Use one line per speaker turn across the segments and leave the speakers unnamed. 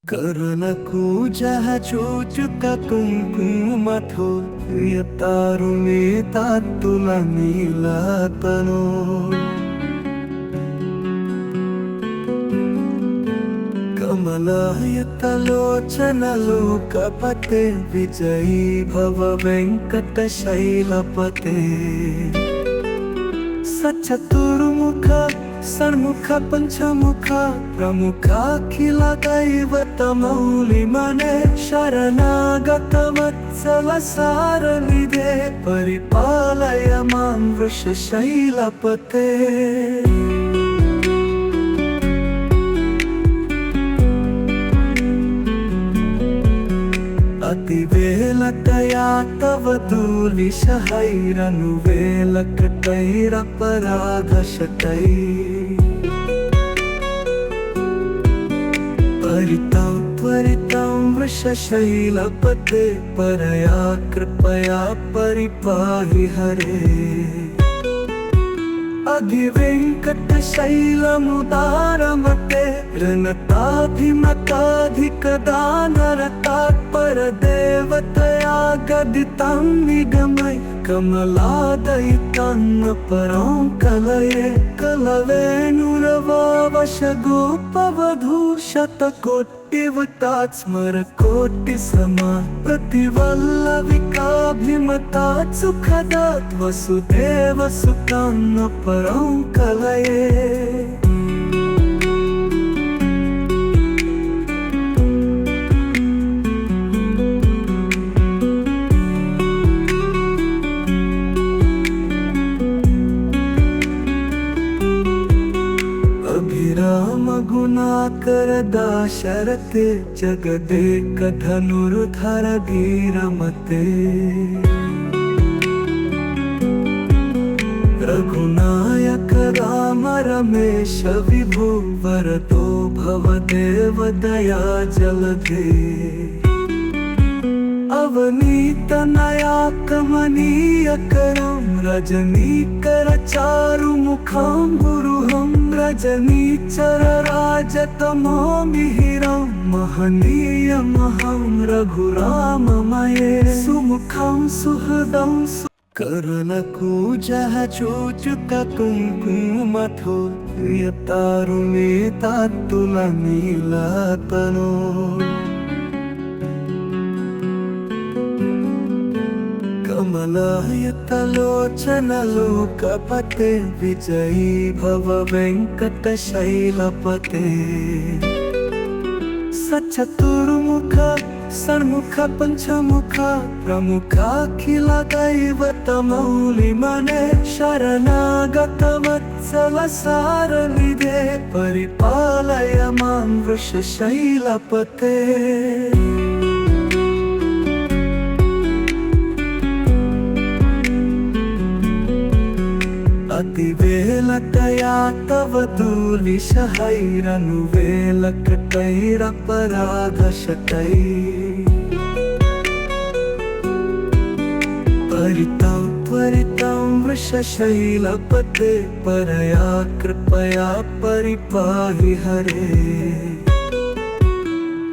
కరుణకూజః చూచుక కుంకుమతో ప్రియతారుణి తాత్తుల నీలతను కమలాయతలోచనలు కపతే విజయీ భవ వెంకట శైలపతే సచతుర్ముఖ సన్ముఖ పంచముఖ ప్రముఖాఖిల దైవతమౌలి మనే శరణాగత వత్సల సారనిదే పరిపాలయ మాం వృషశైలపతే అతివేలతయా తవ ధూళిశహైరను వేలకటైరపరాధశటై పరితం త్వరితం వృషశైలపతే పరయా కృపయా పరిపాహి హరే అధివెంకట శైలముదారమతే రణతాధిమతాధికదానరతాత్పర దేవతయా గదితం నిగమై కమలాదయితన్న పరం కలయే కలవేణురవావశ గోపవధూ శతకోటివతాత్ స్మర కోటి సమా ప్రతివల్లవికాభిమతాత్ సుఖదాత్ వసుదేవ సుతాన్న పరం కలయే गुणाकर दाशरथे जगदेक धनुर्धर धीरमते रघुनायक राम रमेश विभु वरदो भवदेव दया जलधे अवनीत नया कमनीय करम रजनीकर चारु मुखम गुरुहम रजनीचर राजतमो मिहिरम महनीय महं रघुराममये सुमुखं सुहृदं करुणकूजः चूचुक कुङ्कुमथो प्रियतारुणि तात्तुल नीलतनो కమలాయతలోచనలు కపతే విజయీ భవ వెంకట శైలపతే సచతుర్ముఖ సన్ముఖ పంచముఖ ప్రముఖాఖిల దైవతమౌలి మనే శరణాగత వత్సల సారనిదే పరిపాలయ మాం వృషశైలపతే అతివేలతయా తవ ధూళిశహైరను వేలకటైరపరాధశటై పరితం త్వరితం వృషశైలపతే పరయా కృపయా పరిపాహి హరే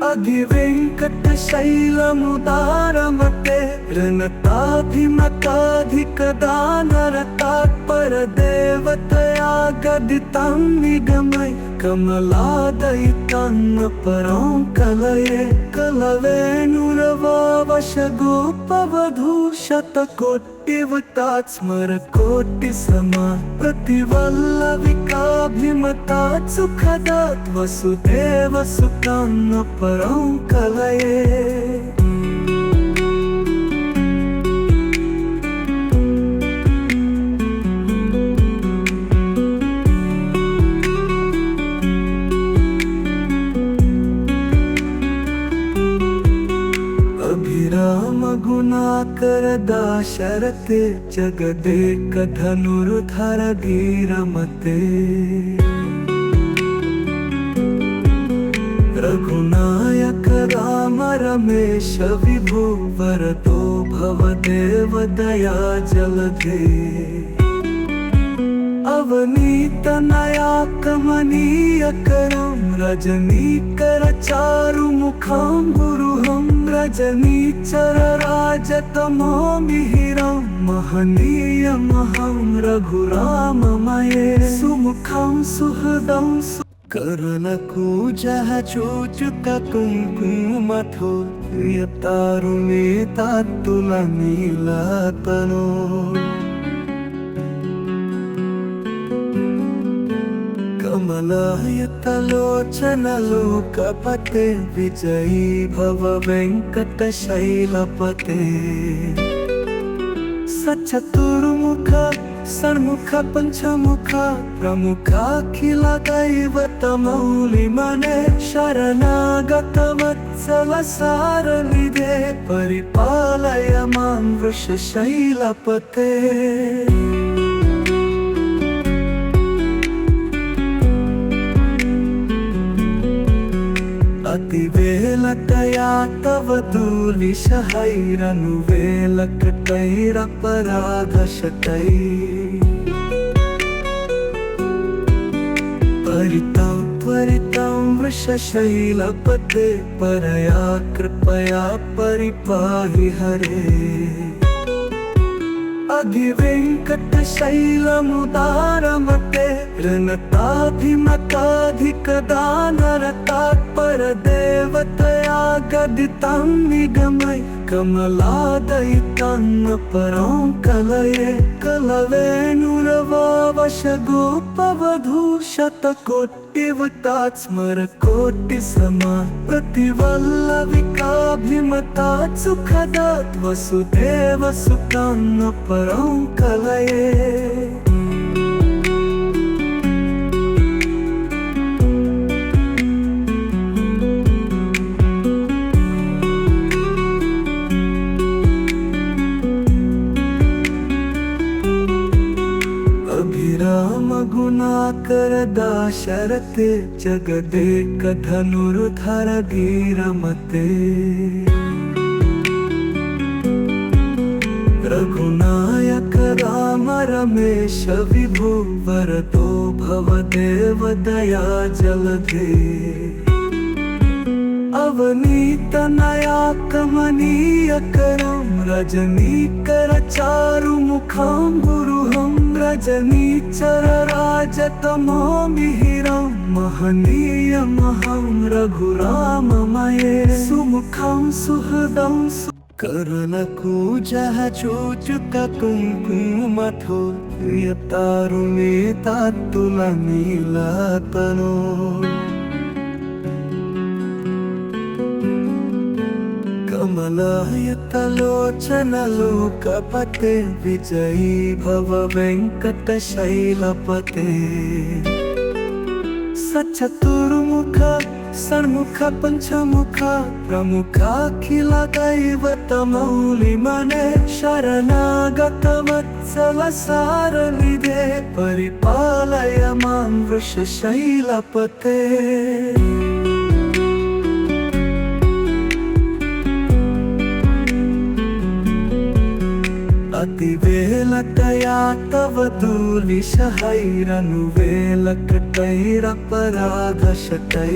అధివెంకట శైలముదారమతే రణతాధిమతాధికదానరతాత్పర దేవతయా గదితం నిగమై కమలాదయితన్న పరం కలయే కలవేణురవావశ గోపవధూ శతకోటివతాత్ స్మర కోటి సమా ప్రతివల్లవికాభిమతాత్ సుఖదాత్ వసుదేవ సుతాన్న పరం కలయే गुणाकर दाशरथे जगदेक धनुर्धर धीरमते रघुनायक राम रमेश विभु वरदो भवदेव दया जलधे अवनीत नया कमनीय करम रजनीकर चारु मुख रजनीचर राजतमो मिहिरं महनीयमहं रघुराममये सुमुखं सुहृदं करुणकूजः चूचुककुङ्कुमथो यतारुणे तात्तुलनीलतनो कमलायतलोचनलोकपते विजयी भव वेङ्कटशैलपते सचतुर्मुख षण्मुख पञ्चमुख प्रमुखाखिलदैवतमौलिमने शरणागतवत्सल सारनिधे परिपालय मां वृषशैलपते अतिवेलतया तव दुर्विषहैरनुवेलकटैरपराधशतैः परितं त्वरितं वृषशैलपते परया कृपया परिपाहि हरे अधिवेङ्कटशैलमुदारमते ऋणताभिमताधिकदानरतात्परदेवतया गदितं निगमय कमलादयितं परं कलये कलवेणुरवावशगोपवधूशतकोटिवतात् स्मरकोटिसमा प्रतिवल्लविकाभिमतात् सुखदात् वसुदेवसुतं परं कलये अभिराम गुणाकर दाशरथे जगदेक धनुर्धर धीरमते रघुनायक राम रमेश विभु वरदो भवदेव दया जलधे अवनीतनया कमनीयकरं रजनीकर चारुमुखं गुरुहं रजनीचर राजतमो मिहिरं महनीयमहं रघुराममये सुमुखं सुहृदं करुणकूजः चूचुककुङ्कुमथो यतारुणे तात्तुलनीलतनो कमलायतलोचनलोकपते विजयी भव वेङ्कटशैलपते सचतुर्मुख षण्मुख पञ्चमुख प्रमुखाखिलदैवतमौलिमने शरणागतवत्सल सारनिधे परिपालय मां वृषशैलपते अतिवेलतया तव दुर्विषहैरनुवेलकटैरपराधशतैः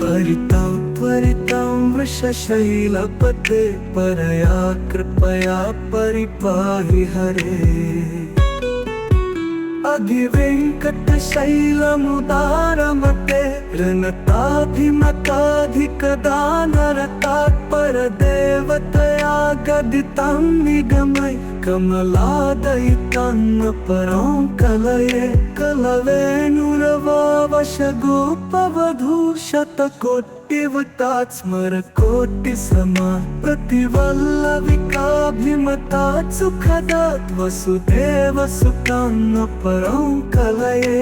परितं त्वरितं वृषशैलपते परया कृपया परिपाहि हरे अधिवेङ्कटशैलमुदारमते ऋणताभिमताधिकदानरतात्परदेवतया गदितं निगमय कमलादयितं परं कलये कलवेणुरवावशगोपवधूशतकोटिवतात् स्मरकोटिसमा प्रतिवल्लविकाभिमतात् सुखदात् वसुदेवसुतं परं कलये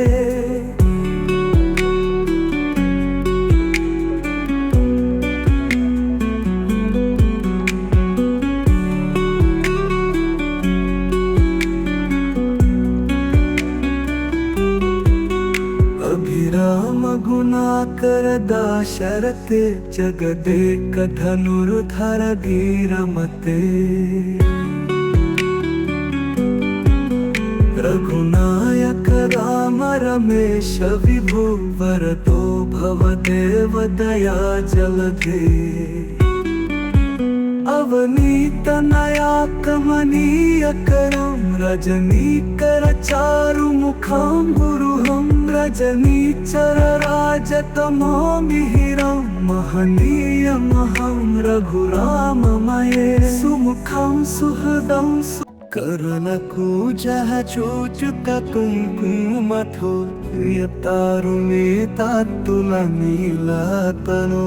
अभिराम गुणाकर दाशरथे जगदेक धनुर्धर धीरमते रघुनायक राम रमेश विभु वरदो भवदेव दया जलधे अवनीत नया कमनीय करम रजनीकर चारुमुखं गुरुहं रजनीचर राजतमो मिहिरं महनीयमहं रघुराममये सुमुखं सुहृदं करुणकूजः चूचुककुङ्कुमथो प्रियतारुणेतात्तुलनीलतनो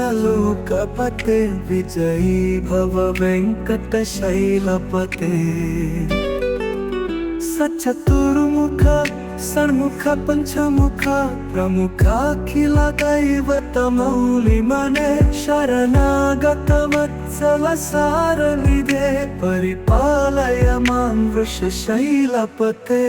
कमलायतलोचनलोकपते विजयी भव वेङ्कटशैलपते सचतुर्मुख षण्मुख पञ्चमुख प्रमुखाखिल दैवतमौलिमने शरणागत वत्सल सारनिधे परिपालय मां वृषशैलपते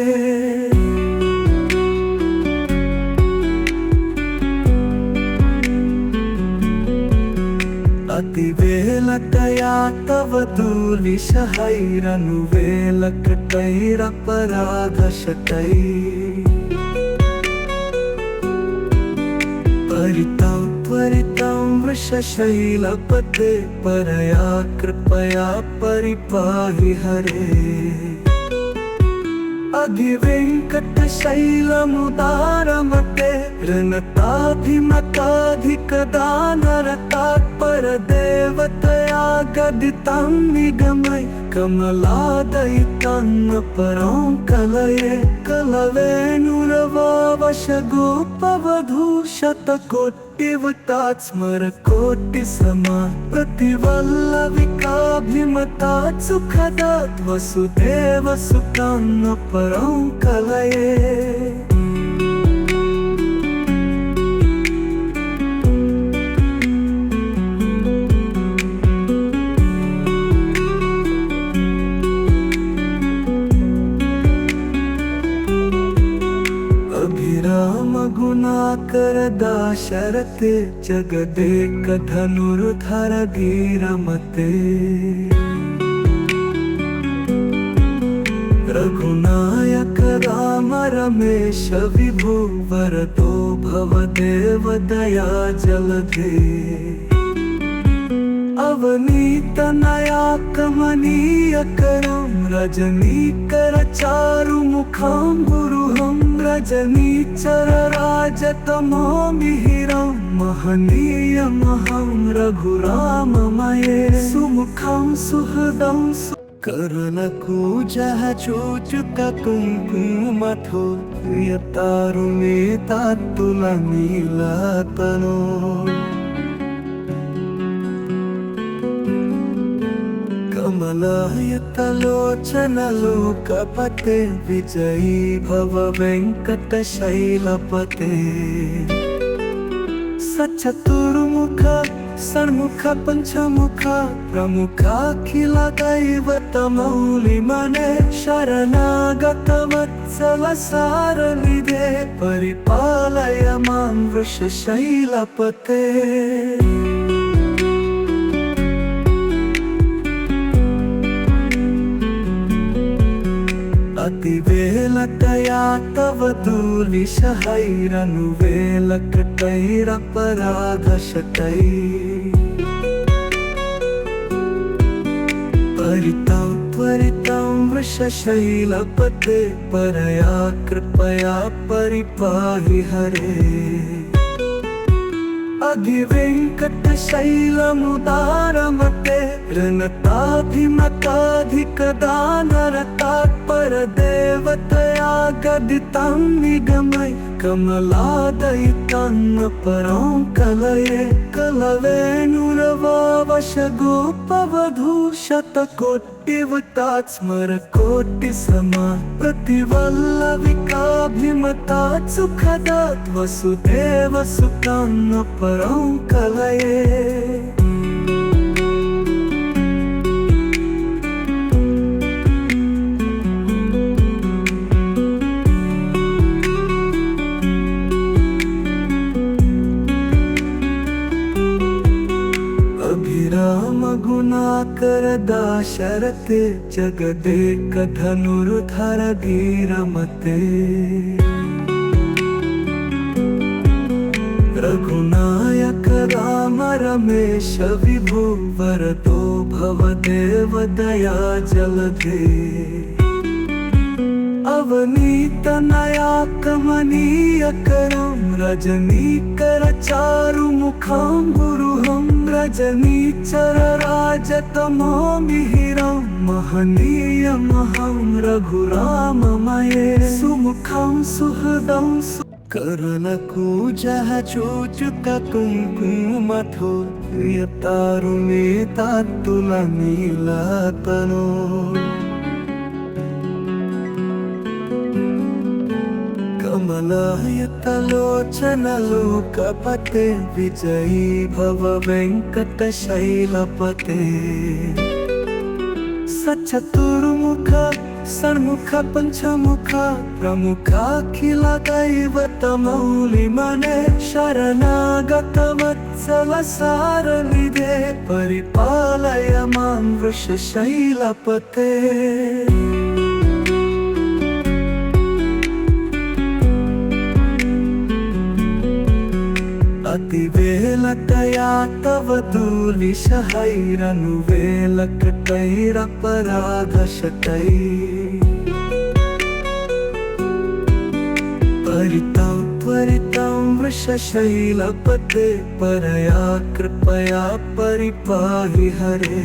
अतिवेलकया तव दुर्विषहैरनुवेलकटैरपराधशतैः परितं त्वरितं वृषशैलपते परया कृपया परिपाहि हरे अधिवेङ्कटशैलमुदारमते ऋणताभिमताधिकदानरतात्परदेवतया गदितं निगमय कमलादयितं परं कलये कलवेणुरवावशगोपवधूशतकोटिवतात् स्मरकोटिसमा प्रतिवल्लविकाभिमतात् सुखदात् वसुदेवसुतं परं कलये अभिराम गुणाकर दाशरथे जगदेक धनुर्धर धीरमते रघुनायक राम रमेश विभु वरदो भवदेव दया जलधे अवनीत नया कमनीय करम रजनीकर चारुमुखं गुरुहं रजनीचर राजतमो मिहिरं महनीयमहं रघुराममये सुमुखं सुहृदं करुणकूजः चूचुककुङ्कुमथो प्रियतारुणेतात्तुलनीलतनो कमलायतलोचनलोकपते विजयी भव वेङ्कटशैलपते सचतुर्मुख षण्मुख पञ्चमुख प्रमुखाखिल दैवतमौलिमने शरणागत वत्सल सारनिधे परिपालय मां वृषशैलपते अतिवेलकया तव दुर्विषहैरनुवेलकटैरपराधशतैः परितं त्वरितं वृषशैलपते परया कृपया परिपाहि हरे अधिवेङ्कटशैलमुदारमते ऋणताभिमताधिकदानरतात्परदेवतया गदितं निगमय कमलादयितं परं कलये कलवेणुरवावशगोपवधूशतकोटिवतात् स्मरकोटिसमा प्रतिवल्लविकाभिमतात् सुखदात् वसुदेवसुतं परं कलये दाशरथे जगदेक धनुर्धर धीरमते रघुनायक राम रमेश विभु वरदो भवदेव दया जलधे अवनीत नया कमनीय करम रजनीकर चारु मुखम गुरुहम रजनीचर राजतमो मिहिरम महनीय महम रघुराममये सुमुखम सुहृदम करुणकूजः चूचुक कुङ्कुमथो यतारुणे तात्तुलनीलतनो कमलायतलोचन लोकपते विजयी भव वेङ्कटशैलपते सचतुर्मुख षण्मुख पंचमुख प्रमुखाखिल दैवतमौलिमने शरणागत वत्सल सारनिधे परिपालय मां वृषशैलपते अतिवेलतया तव दूलिशहैरनुवेलकटैरपराधशतै परितं त्वरितं वृषशैलपते परया कृपया परिपाहि हरे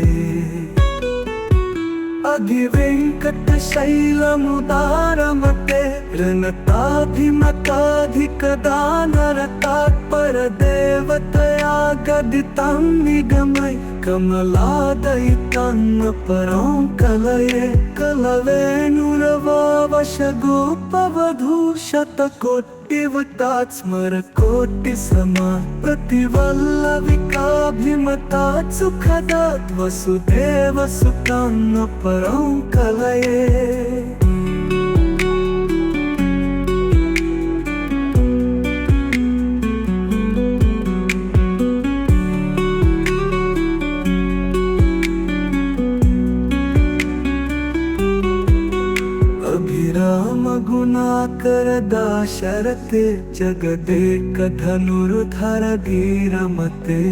अधिवेङ्कटशैलमुदारमते ऋणताधिमताधिकदानरतात्परदेवतया गदितं निगमय कमलादयितं परं कलये कलवेणुरवावशगोपवधूशतकोटिवतात् स्मरकोटिसमा प्रतिवल्लविकाभिमतात् सुखदात् वसुदेवसुतं परं कलये अभिराम गुणाकर दाशरथे जगदेक धनुर्धर धीरमते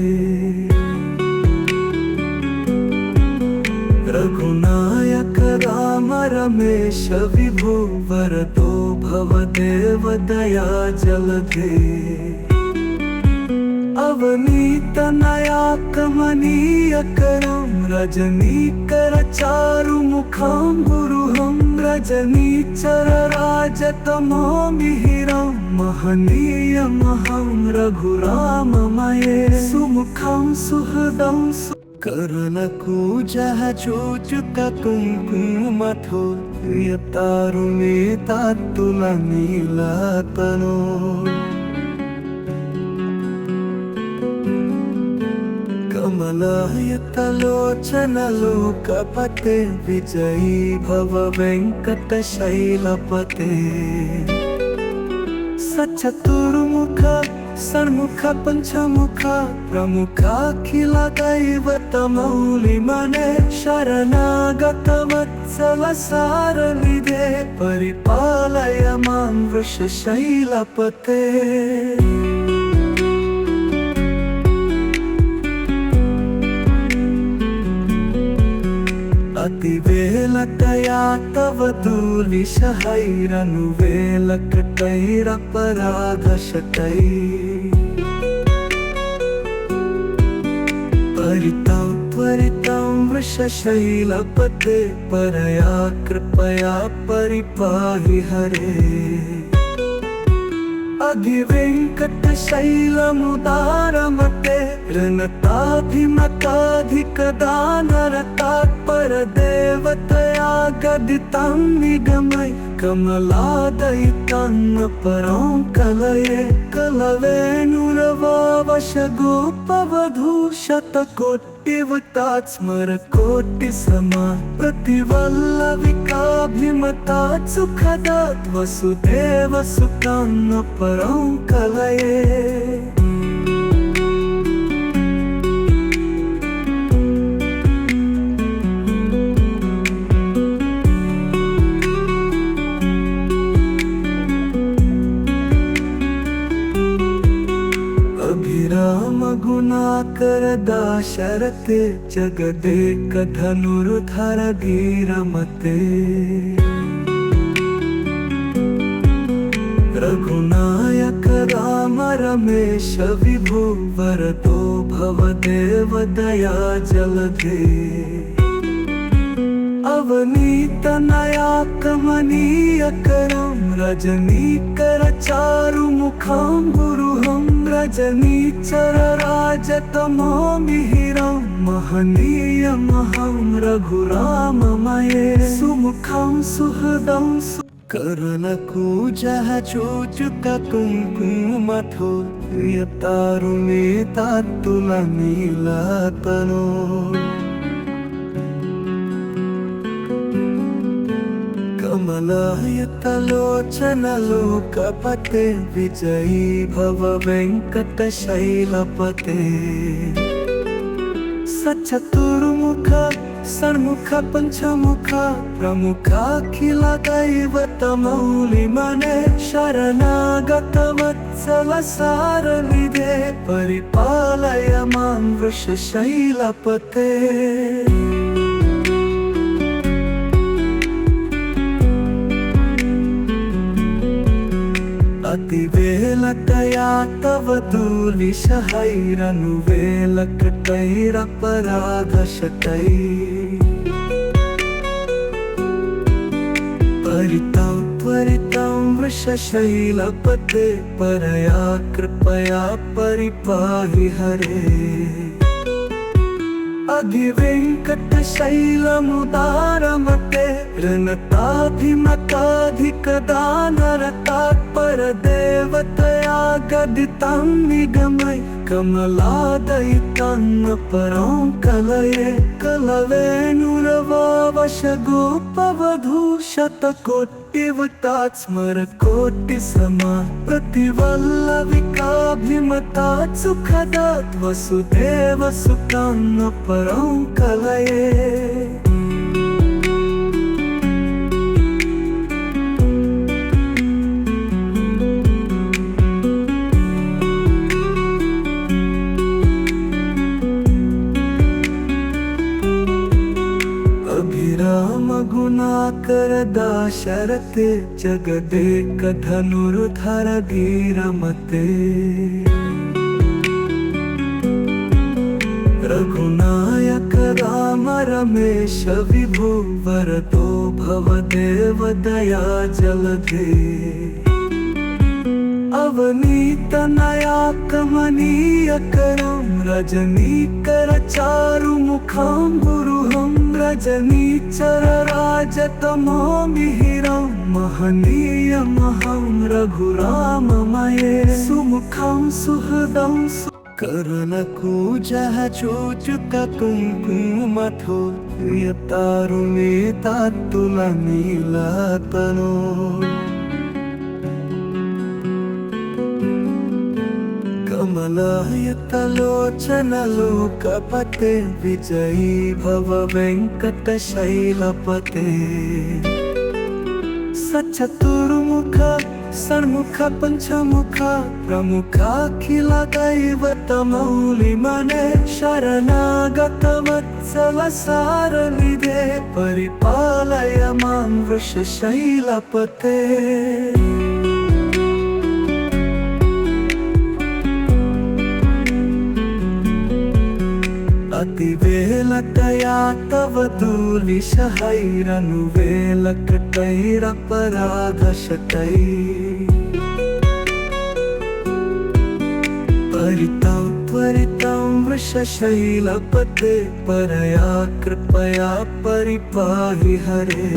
रघुनायक राम रमेश विभु वरदो भवदेव दया जलधे अवनीत नया कमनीय करम रजनीकर चारु मुखम गुरुहम रजनीचर राजतमो मिहिरम महनीय महम रघुराममये सुमुखम सुहृदम करुणकूजः चूचुक कुङ्कुमथो यतारुणे तात्तुलनीलतनो कमलायतलोचन लोकपते विजयी भव वेङ्कटशैलपते सचतुर्मुख षण्मुख पंचमुख प्रमुखाखिल दैवतमौलिमने शरणागत वत्सल सारनिधे परिपालय मां वृषशैलपते अतिवेलतया तव दूलिशहैरनुवेलकटैरपराधशतै परितं त्वरितं वृषशैलपते परया कृपया परिपाहि हरे अधिवेङ्कटशैलमुदारमते ऋणताधिमताधिकदानरतात्परदेवतया गदितं निगमय कमलादयितं परं कलये कलवेणुरवावशगोपवधूशतकोटिवतात् स्मरकोटिसमा प्रतिवल्लविकाभिमतात् सुखदात् वसुदेवसुतं परं कलये करदाशरथे जगदेक धनुर्धर धीरमते रघुनायक राम रमेश विभु वरदो भवदेव दया जलधे अवनीत नया कमनीय करम रजनीकर चारु मुखम गुरुहम रजनीचर राजतमो मिहिरम महनीय महम रघुराममये सुमुखम सुहृदं करुणकूजः चूचुककुङ्कुमथो यतारुणेतात्तुलनीलतनो कमलायतलोचनलोकपते विजयी भव वेङ्कटशैलपते सचतुर्मुख षण्मुख पंचमुख प्रमुखाखिल दैवतमौलिमने शरणागत वत्सल सारनिधे परिपालय मां वृषशैलपते अतिवेलतया तव दूर्विषहैरनुवेलकटैरपराधशतैः परितं त्वरितं वृषशैलपते परया कृपया परिपाहि हरे अधिवेङ्कटशैलमुदारमते ऋणताधिमताधिकदानरतात्परदेवतया गदितं निगमय कमलादयितं परं कलये कलवेणुरवावशगोपवधूशतकोटिवतात् स्मरकोटिसमा प्रतिवल्लविकाभिमतात् सुखदात् वसुदेवसुतं परं कलये अभिराम गुणाकर दाशरथे जगदेक धनुर्धर धीरमते रघुनायक राम रमेश विभु वरदो भवदेव दया जलधे अवनीत नया कमनीय करम रजनीकर चारु मुखम गुरुहम रजनीचर राजतमो मिहिरम महनीय महम रघुराममये सुमुखम सुहृदं करुणकूजः चूचुककुङ्कुमथो यतारुणेतात्तुलनीलतनो कमलायतलोचनलोकपते विजयी भव वेङ्कटशैलपते सचतुर्मुख षण्मुख पंचमुख प्रमुखाखिल दैवतमौलिमने शरणागत वत्सल सारनिधे परिपालय मां वृषशैलपते अतिवेलतया तव दूर्विषहैरनुवेलकटैरपराधशतैः परितं त्वरितं वृषशैलपते परया कृपया परिपाहि हरे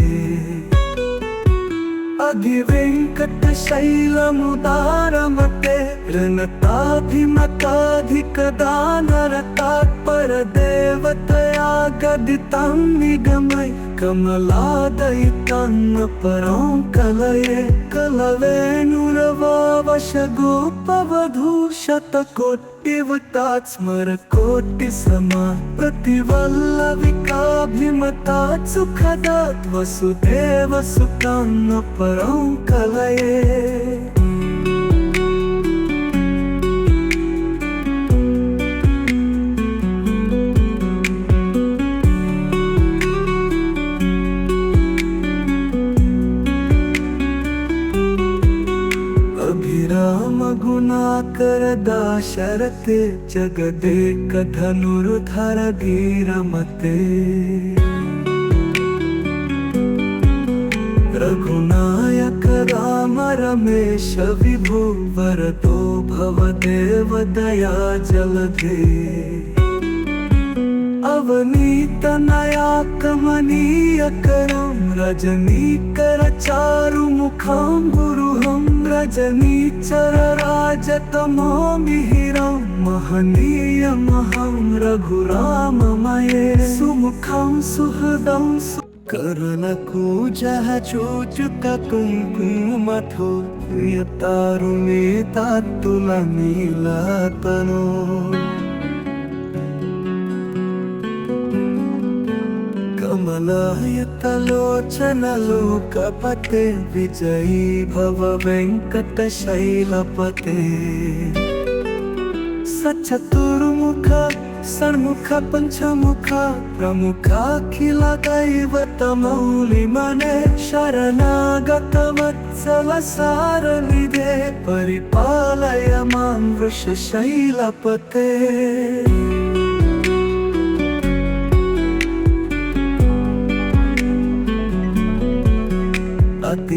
अधिवेङ्कटशैलमुदारमते ऋणताधिमताधिकदानरतात्परदेवतया गदितं निगमय कमलादयितं परं कलये कलवेणुरवावशगोपवधूशतकोटिवतात् स्मरकोटिसमा प्रतिवल्लविकाभिमतात् सुखदात् वसुदेवसुतं परं कलये गुणाकर दाशरथे जगदेक धनुर्धर धीरमते रघुनायक राम रमेश विभु वरदो भवदेव दया जलधे अवनीत नया कमनीय करम रजनीकर चारु मुखम गुरुहम रजनीचर राजतमो मिहिरम महनीय महम रघुराममये सुमुखम सुहृदम करनकूजः चूचुक कुङ्कुमथो प्रियतारुणे तात्तुलनीलातनो कमलायतलोचन लोकपते विजयी भव वेङ्कटशैलपते सचतुर्मुख षण्मुख पंचमुख प्रमुखाखिल दैवतमौलिमने शरणागत वत्सल सारनिधे परिपालय मां वृषशैलपते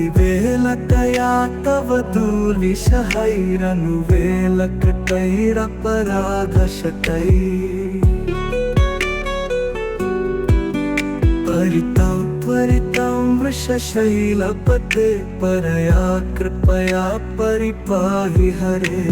अतिवेलतया तव दूलिशहैरनुवेलकटैरपराधशतै परितं त्वरितं वृषशैलपते परया कृपया परिपाहि हरे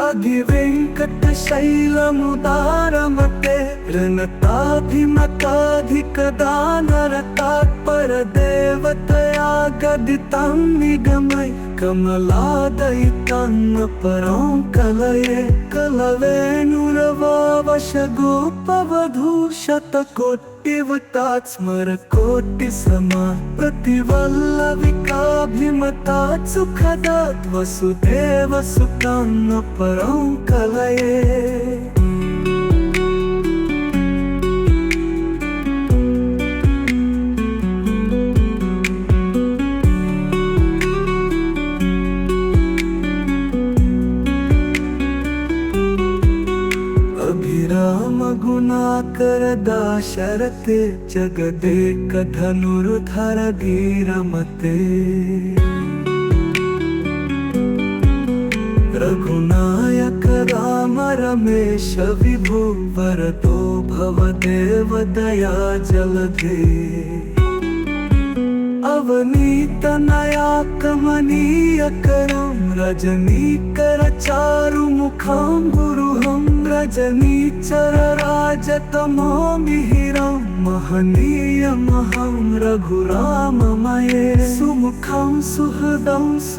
अधिवेङ्कटशैलमुदारमते ऋणताभिमताधिकदानरतात्परदेवतया गदितं निगमय कमलादयितं परं कलये कलवेणुरवावशगोपवधू शतकोटिवतात् स्मरकोटिसमा प्रतिवल्लविकाभिमतात् सुखदात् वसुदेवसुतं परं कलये अभिराम गुणाकर दाशरथे जगदेक धनुर्धर धीरमते रघुनायक राम रमेश विभु वरदो भवदेव दया जलधे अवनीत नया कमनीय करम रजनीकर चारु मुखम गुरुहम रजनीचर राजतमो मिहिरम महनीय महम रघुराममये सुमुखम सुहृदम